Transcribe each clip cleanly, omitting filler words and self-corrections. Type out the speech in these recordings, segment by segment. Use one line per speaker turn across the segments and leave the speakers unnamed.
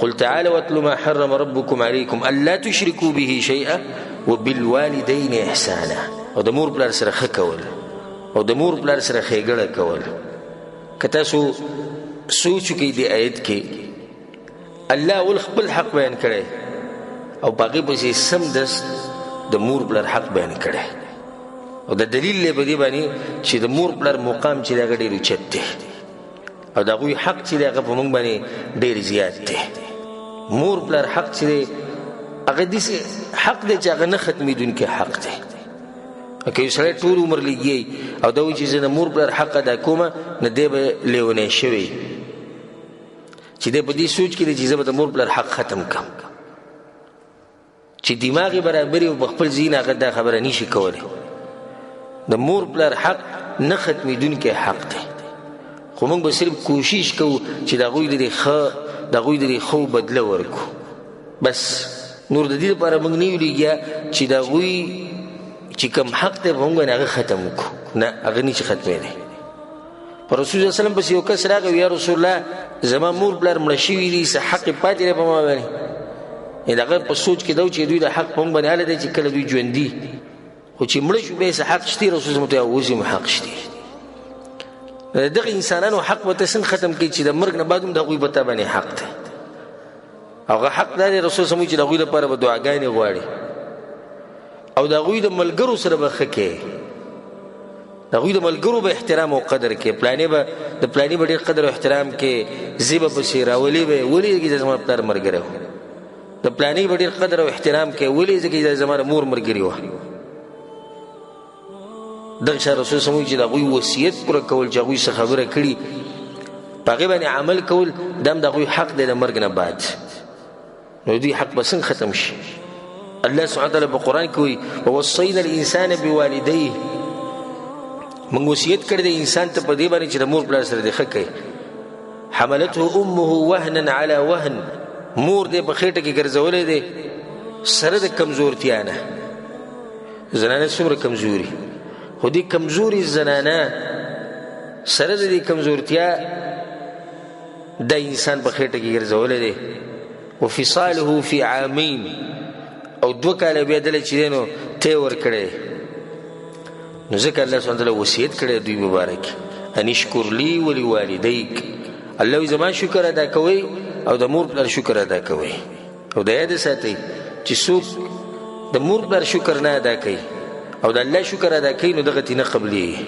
قل تعالوا واتل ما حرم ربكم عليكم الا تشركوا به شيئا وبالوالدين احسانا. او د مور پلار سره ښه کول او د مور پلار سره ښېګړه کول. که تاسو سوچ وکئ دې آیت کې الله اول خپل حق بیان کړی او په هغې پسې سمدست د مور پلار حق بیان کړی او د دلیل دی په دې باندې چې د مور پلار مقام چې دی هغه ډېر اوچت دی او د هغوی حق چې دی هغه په موږ باندې ډېر زیات دی. مور پلار حق چې دی هغه داسې حق دی چې هغه نه ختمېدونکی حق دی. که یو سړی ټول عمر لګي او دا وایي چې زه د مور پلار حق ادا کومه نو دی به لیونی شوی چې دی په دې سوچ کې دی چې زه به د مور پلار حق ختم کړم چې دماغ یې برابر او په خپل ذهن هغه دا خبره نشي کولی. د مور پلار حق نه ختمېدونکی حق دی خو موږ به صرف کوشش کوو چې د هغوی د هغوی ښو بدله ورکړو بس. نور د دې لپاره موږ نه یو لګیا چې د هغوی چې کوم حق دی په موږ باندې هغه ختم وکړو. نه هغه نشي ختمېدی. په رسول الله صلی الله علیه وسلم پسې یو کس راغی یا رسول الله زما مور پلار مړه شوي دي څه حق یې پاتې دی په ما باندې. د هغه په سوچ کې دا چې دوی د حق په موږ باندې هله دی چې کله دوی ژوندي خو چې مړه شو بیا یې څه حق شته. رسول الله ته اوس یې حق شته. دغه انسانانو حق به ته څنګه ختم کړي چې د مرګ نه بعد هم د هغوی په تا باندې حق دی. هغه حق دا دی رسول الله چې د هغوی لپاره به دعاګانې غواړي او د هغوی د ملګرو سره به ښه کوې. د هغوی د ملګرو به احترام او قدر کوې. د پلاني به ډېر قدر او احترام کوې. زی به پسې راولې به ولې ځکه زما پلار ملګری و. د پلاني به ډېر قدر او احترام کوې ولې ځکه زما مور ملګرې وه. دغه شان رسول صلی الله علیه وسلم چې د هغوی وصیت پوره کول چې هغوی څه خبره کړي په هغې باندې عمل کول دا هم د هغوی حق دی د مرګ نه بعد. نو دوی حق به څنګه ختم شي؟ الله سبحانه وتعالی په قرآن کې وایي ووصینا الانسان بوالدیه. موږ وصیت کړی دی انسان ته په دې باندې چې د مور پلار سره دې ښه کوي. حملته امه وهنا على وهن. مور دې په خېټه کې ګرځولی دی سره د کمزورتیا نه. زنانه څومره کمزوري خو دې کمزوري زنانه سره د دې کمزورتیا د انسان په خېټه کې ګرځولی دی. وفصاله فی عامین او 2 کاله بیا دله چې دی نو تی ورکړی. نو ځکه الله سبحانه وتعالی وصیت کړی دوی مبارک ان اشکر لی ولوالدیک. الله وایي زما شکر ادا کوئ او د مور پلار شکر ادا کوئ. او د یاد ساتئ چې څوک د مور پلار شکر نه ادا کوي او د الله شکر ادا کوي نو دغه تی نه قبلېږي.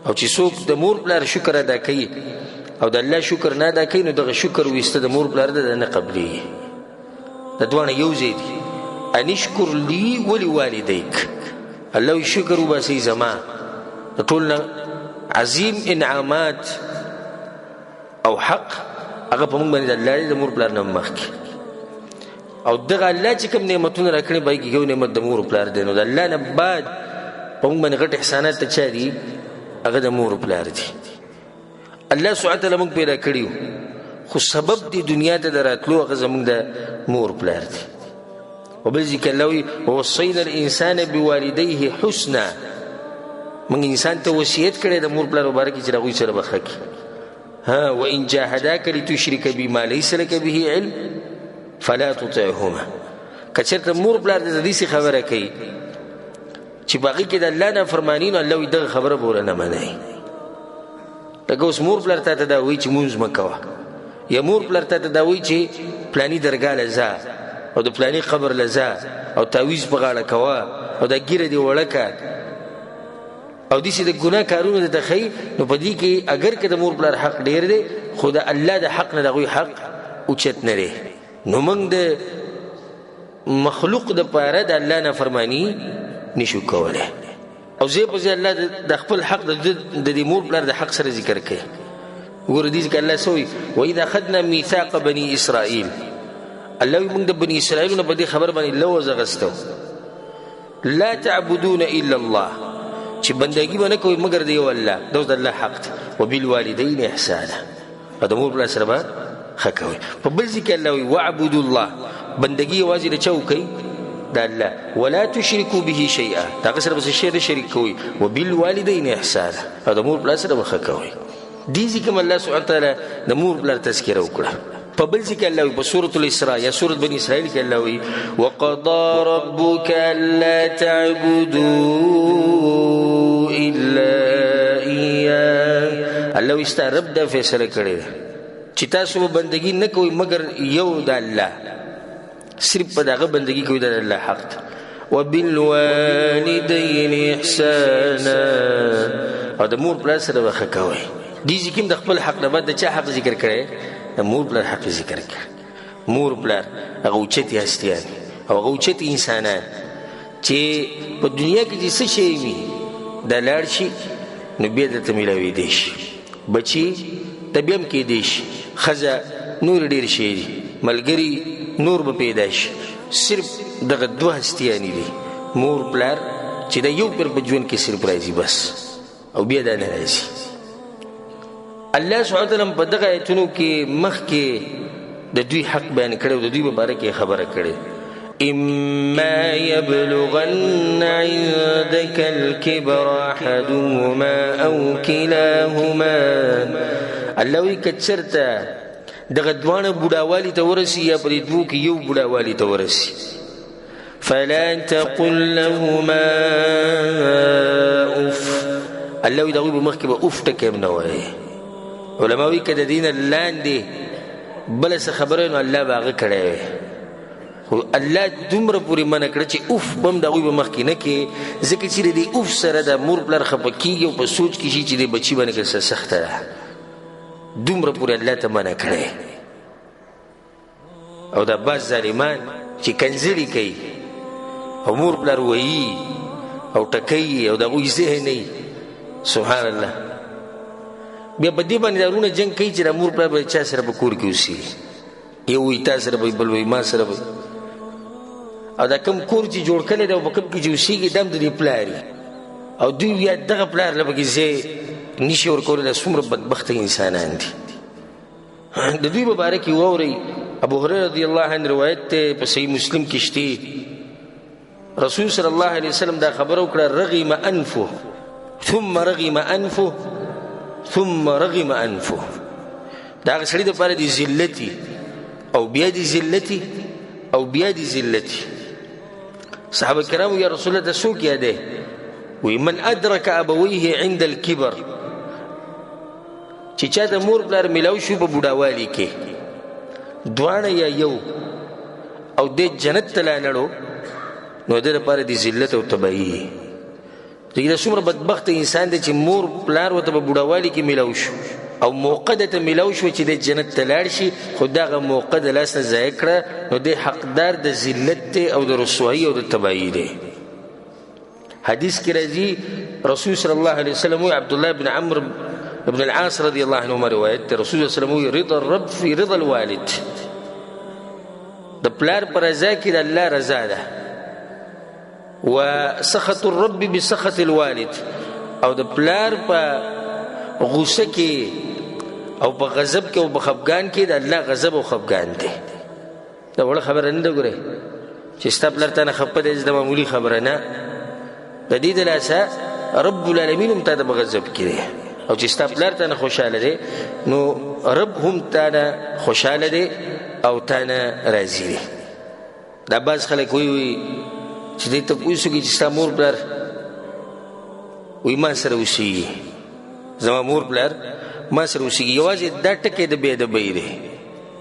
او چې څوک د مور پلار شکر ادا کوي او د الله شکر نه ادا کوي نو دغه شکر ویسته د مور پلار ده نه قبلېږي. د دواړه یو ځای دي. ان اشکر لی ولوالدیک. الله وایي شکر وباسئ زما د ټول نه عظیم انعامات او حق هغه په موږ باندې د الله د مور پلار نه مخکې. او دغه الله چې کوم نعمتونه راکړي به کې یو نعمت د مور پلار دی. نو د الله نه بعد په موږ باندې غټ احسانات ته چا دي؟ هغه د مور پلار دي. الله سبحانه وتعالی موږ پیدا کړي خو سبب دی دنیا ته د راتلو هغه زموږ د مور پلار دی. وبل ذکر الله وایي ووصینا الانسان بوالدیه حسنا. موږ انسان ته وصیت کړی د مور پلار مبارک چې د هغوی سره به ښه کړي. ها وان جاهداک لتشرک بما لیس لک به علم فلا تطعهما. که چېرته مور پلار د دې خبره کوي چې په هغې کې د الله نافرماني نو الله وایي دغه خبره به ورنه منئ. لکه اوس مور پلار تا ته دا وایي چې مونځ مه کوه یا مور پلار تا ته دا وایي چې پلاني درګاه له ځه او د پلاني قبر له ځه او تعویز په غاړه کوه او دا ګیره دې وړه که او داسې د ګناه کارونه درته ښیي. نو په دې کې اگر که د مور پلار حق ډېر دی خو د الله د حق نه د هغوی حق اوچت نه دی. نو موږ د مخلوق دپاره د الله نافرماني نشو کولی. او ځای په ځای الله د خپل حق د دې مور پلار د حق سره ذکر کوي. وګوره دې ځکه الله څه وایي وإذ أخذنا میثاق بني اسرائیل. الله وایي موږ د بني اسرائیلو نه په دې خبر باندې لوز اخیستو لا تعبدون الا الله چې بندګي به نه کوئ مګر د یو الله. دا اوس د الله حق دی. وبالوالدین احسانا. او د مور پلار سره به ښه کوئ. په بل ځای کې الله وایي واعبدوا الله. بندګي یوازې د چا وکئ؟ د الله. ولا تشرکوا به شیئا. د هغه سره به څه شی نه شریک کوئ. وبالوالدین احسانا. او د مور پلار سره به ښه کوئ. دې ځای کې الله سبحانه وتعالی د مور پلار تذکره وکړه. په بل ځای کې الله وایي په سورة الاسراء یا سورة بني اسرائیل کې الله وایي وقضى ربك الا تعبدوا الا اياه. الله وایي ستا رب دا فیصله کړې ده چې تاسو بندګي نه کوئ مگر یو د الله، صرف په دغه بندګي کوئ د الله حق ده. وبالوالدین احسانا، او د مور پلار سره وخه کوئ. دې ځکه د خپل حق نه بعد د چا حق ذکر کړی؟ د مور پلار حق ذکر کړی. مور پلار هغه اوچتې هستیان او هغه اوچتې انسانان چې په دنیا کې چې څه شی وي دا لاړ شي نو بیا درته میلاویدی شي، بچي ته بیا هم کیدی شي، ښځه نور ډېر شی دي، ملګري نور به پیدا شي. صرف دغه دوه هستیانې دي، مور پلار چې دا یو پر په ژوند کې صرف راځي بس، او بیا دا نه راځي. الله سبحانه وتعالی په دغه آیتونو کې مخکې د دوی حق بیان کړی او د دوی په باره کې خبره کړې. اما یبلغن عندك الكبر احدهما او كلاهما، الله وایي که چېرته دغه دواړه بوډاوالي ته ورسي یا پرې دوو کې یو بوډاوالي ته ورسي فلا تقل لهما اف، الله وایي د هغوی په مخکې به اف ټکی هم نه وایي. علما وایي که د دې نه لاندې بله څه خبره نو الله به هغه کړی وی، خو الله دومره پورې منع کړه چې اوف به هم د هغوی په مخکې نه کې، ځکه چې د دې اوف سره د مور پلار خفه کېږي او په سوچ کې شي چې د بچي باندې که څه سخته ده، دومره پورې الله ته منع کړی. او دا بعض ظالمان چې کنځلې کوي او مور پلار وایي او ټکوي او د هغوی ذهن نه سبحان الله، بیا په دې باندې دارونه جنګ کوي چې د مور پلار به چا سره په کور کې اوسېږي، یو وایي تا سره به بل وایي ما سره به، او دا کوم کور چې جوړ کړی دی او په کوم کې چې اوسېږي دا هم د دې پلار او دوی بیا دغه پلار له پکې ځای نشي ورکولی. دا څومره بدبخته انسانان دي. د دوی په باره کې واورئ، ابو هريره رضی الله عنه روایت دی په صحیح مسلم کې شته، رسول صلی الله علیه وسلم دا خبره وکړه رغم انفه ثم رغم انفه ثم رغم انفه، دا هغه سړي دپاره د ذلتي او بیا د ذلتي او بیا د ذلتي. صحابه کرامو یا رسول الله ته څوک یادی؟ وی من ادرک ابویه عند الکبر، چې چا د مور پلار میلاو شو په بوډاوالي کې دواړه یا یو او د جنت ته لاړو نو د لپاره د ذلت او تبعی. دا څومره بدبخت انسان دی چې مور پلار ورته په بوډاوالي کې میلاو شو او موقع ته میلاو شو چې د جنت ته لاړ شي، خو دغه موقع د لاس نه ضایع کړه نو د حقدار د ذلت دی او د رسوایي او د تبعی دی. حدیث کې راځي رسول صلی الله علیه وسلم وی عبدالله بن عمرو ابن العاص رضی الله عنهما روایت دی، رسول صلی الله علیه وسلم وی رضا الرب فی رضا الوالد، د پلار پر رضا کې د الله رضا ده، وسخط الرب بسخط الوالد، او د پلار په غصه کې او په غضب کې او په خفګان کې د الله غضب او خفګان دی. دا وړه خبره نه ده ګورئ چې ستا پلار تا نه خفه دی، د معمولي خبره نه، د دې د لاسه رب العالمین هم تا ته په غضب کې دی، او چې ستا پلار تا نه خوشحاله دی نو رب هم تا نه خوشحاله دی او تا نه راضي دی. دا بعض خلک وایي چې دې ته پوښتنه کوي چې ستا مور پلار وایي ما سره اوسېږي، زما مور پلار ما سره اوسېږي، یوازې دا ټکی د بې ادبۍ دی،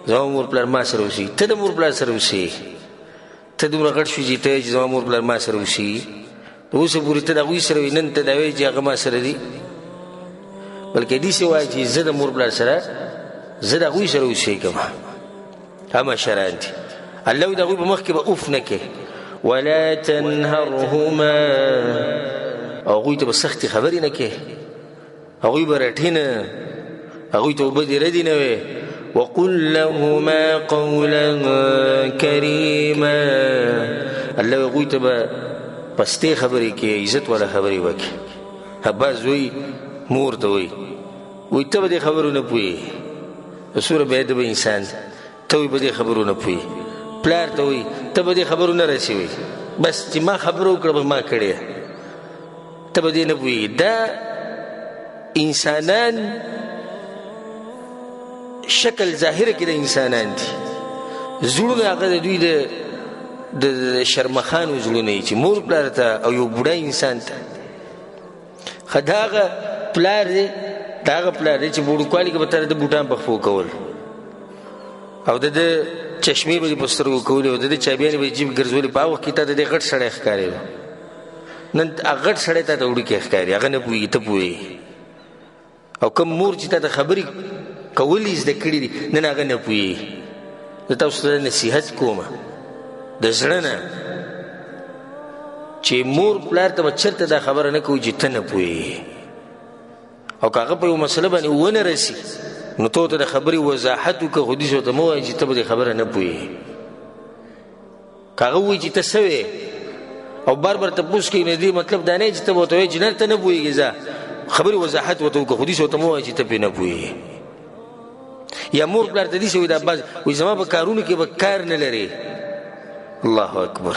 زما مور پلار ما سره اوسېږي. ته د مور پلار سره اوسېږي، ته دومره غټ شوې چې ته چې زما مور پلار ما سره اوسېږي، اوسه پورې ته د هغوی سره وي، نن ته دا وایې چې هغه ما سره دي، بلکې داسې وایه چې زه د مور پلار سره زه د هغوی سره اوسېږم. هم شران دي. الله وایي د هغوی په مخ کې به اوف نه کې ولا تنهرهما، او هغوی ته به سختې خبرې نه کې، هغوی به رټې نه، هغوی ته به بدې ردې نه وې. وقل لهما قولا کریما، الله هغوی ته به پستې خبرې کې، عزت والا خبرې وکړي. بعض وایي مور ته وایي ته به دې خبرو نه پوهېږي، څومره بې ادبه انسان ته وایي په دې خبرو نه پوهېږي. پلار ته وایي ته به دې خبرو نه رسوي، بس چې ما خبره وکړه به ما کړې، ته به دې نه پوهېږي. دا انسانان شکل ظاهره کې د انسانان دي زړونه هغه د دوی د شرمخانو زړونه چې مور پلار ته او یو بوډا انسان ته خو د هغه پلار دی چې بوډوکوالي کې به تر د بوټان په خپو کول او د چشمې به یې په سترګو کولې او د چابیانې به یې جیب ګرځولې په هغه وخت کې تا د دې غټ سړی ښکارېده نن هغه غټ سړی تا ته وړوکی ښکاري هغه نه پوهېږي ته پوهېږي او کوم مور چې تا ته خبرې کول یې زده کړي دي نن هغه نه پوهېږي زه تاسو ته نصیحت کوم د زړه نه چې مور پلار ته به چېرته دا خبره نه کوي چې ته نه پوهېږي او که هغه په یو مسله باندې ونه رسي نو تو ته د خبرې وضاحت وکړه خو داسې ورته مه وایي چې ته به دې خبره نه پوهېږي که هغه ووایي چې ته څه وې او بار بار تپوس کوي نو دې مطلب دا نه چې ته به ورته وایي چې نه ته نه پوهېږې ځه خبرې وضاحت ورته وکړه خو داسې ورته مه وایي چې ته پرې نه پوهېږې یا مور پلار ته داسې وایي دا بعض وایي زما په کارونو کې به کار نه لرې الله اکبر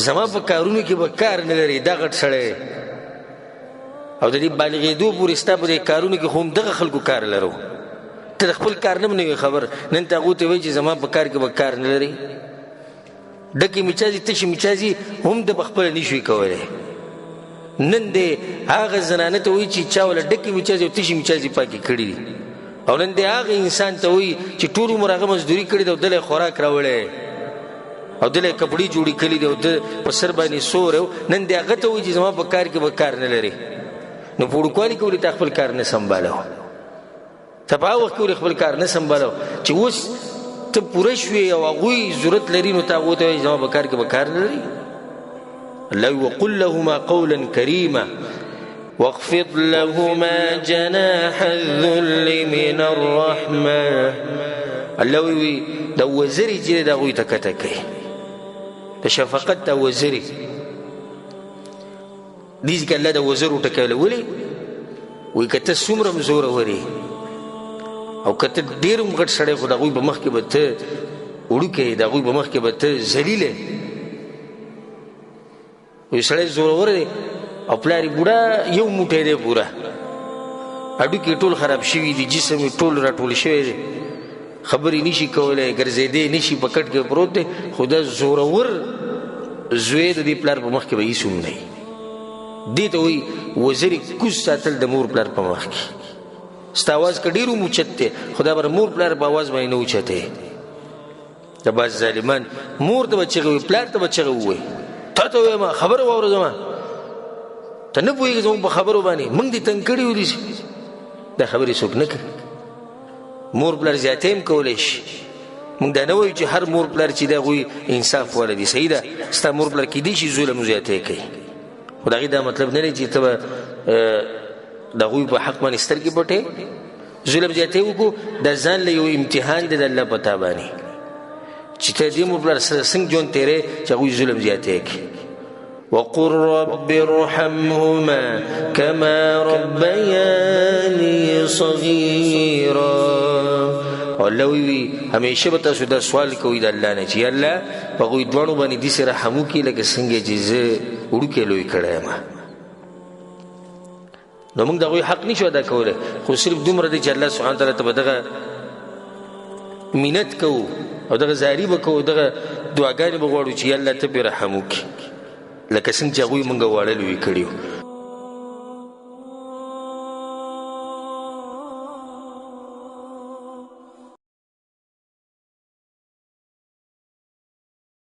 زما په کارونو کې به کار نه لرې دا غټ سړی او د دې بالغېدو پورې ستا په دې کارونو کې خو هم دغه خلکو کار لرو ته د خپل کار نه هم نه وي خبر نن ته هغو ته وایي چې زما په کار کې به کار نه لري ډکې مچازي تشې مچازي هم د پخپله نه شوي کولی نن دی هغه زنانه ته وایي چې چا وله ډکې مچازي او تشې مچازي پاکې کړي دي او نن دی هغه انسان ته وایي چې ټول عمر هغه مزدوري کړې ده او دله خوراک راوړی او دله کپړې جوړې کړي دي او د په سر باندې سور نن دی هغه ته وایي چې زما په کار کې به کار نه لري نو په وړوکوالي کې ولې تا خپل کار نه سنبالو ته په هغه وخت کې ولې خپل کار نه سنبالو چې اوس ته پوره شوې او هغوی ضرورت لري نو ته هغو ته وایي زما په کار کې به کار نه لري الله وقل لهما قولا کریما واخفض لهما جناح الذل من الرحمه الله وی د وزري چې د هغوی ته کته کوي د شفقت د وزري دیز که الله دا وزر وټکولی ولې وایي که ته څومره هم زورور یې او که ته ډېر هم غټ سړی خو د هغوی په مخ کې به ته وړوکی یې د هغوی په مخ کې به ته ذلیل یې وایي سړی زورور دی او پلار یې بوډا یو موټی دی پوره هډوکي ټول خراب شوي دي جسم یې ټول راټول شوی دی خبرې نشي کولی ګرځېدی نشي په کټ کې پروت دی خو دا زورور زوی د دې پلار په مخ کې به هېڅ هم نه وي دې ته وایي وزرې کوز ساتل د مور پلار په مخ کې ستا اواز که ډېر هم اوچت دی خو دا به مور پلار په اواز باندې نه اوچتی د بعض ظالمان مور ته به چغې وایي پلار ته به چغې ووایي تا ته وایم خبره واوره زما ته نه پوهېږې زموږ په خبرو باندې موږ دې تنګ کړي یو داسې دا خبرې څوک نه کوي مور پلار زیاتی هم کولی شي موږ دا نه وایو چې هر مور پلار چې د هغوی انصاف والا دي صحیح ده ستا مور پلار کیدای شي ظلم زیاتی کوي خو د هغې دا مطلب نه دی چې ته به د هغوی په حق باندې سترګې پټې ظلم زیاتی وکړو دا ځان له یو امتحان دی د الله په تا باندې چې ته دې مور پلار سره څنګه ژوند تېری چې هغوی ظلم زیاتی کړي وقل رب ارحمهما كما ربياني صغيرا الله وی همیشه به تاسو دا سوال کوئ د الله نه چې الله په هغوی دواړو باندې داسې رحم وکړي لکه څنګه چې زه وړوکی لوی کړی یم نو موږ د هغوی حق نشو ادا کولی خو صرف دومره دی چې الله سبحانه تعالی ته به دغه منت کوو او دغه زاري به کوو دغه دعاګانې به غواړو چې الله ته پرې رحم وکړي لکه څنګه چې هغوی موږ واړه لوی کړي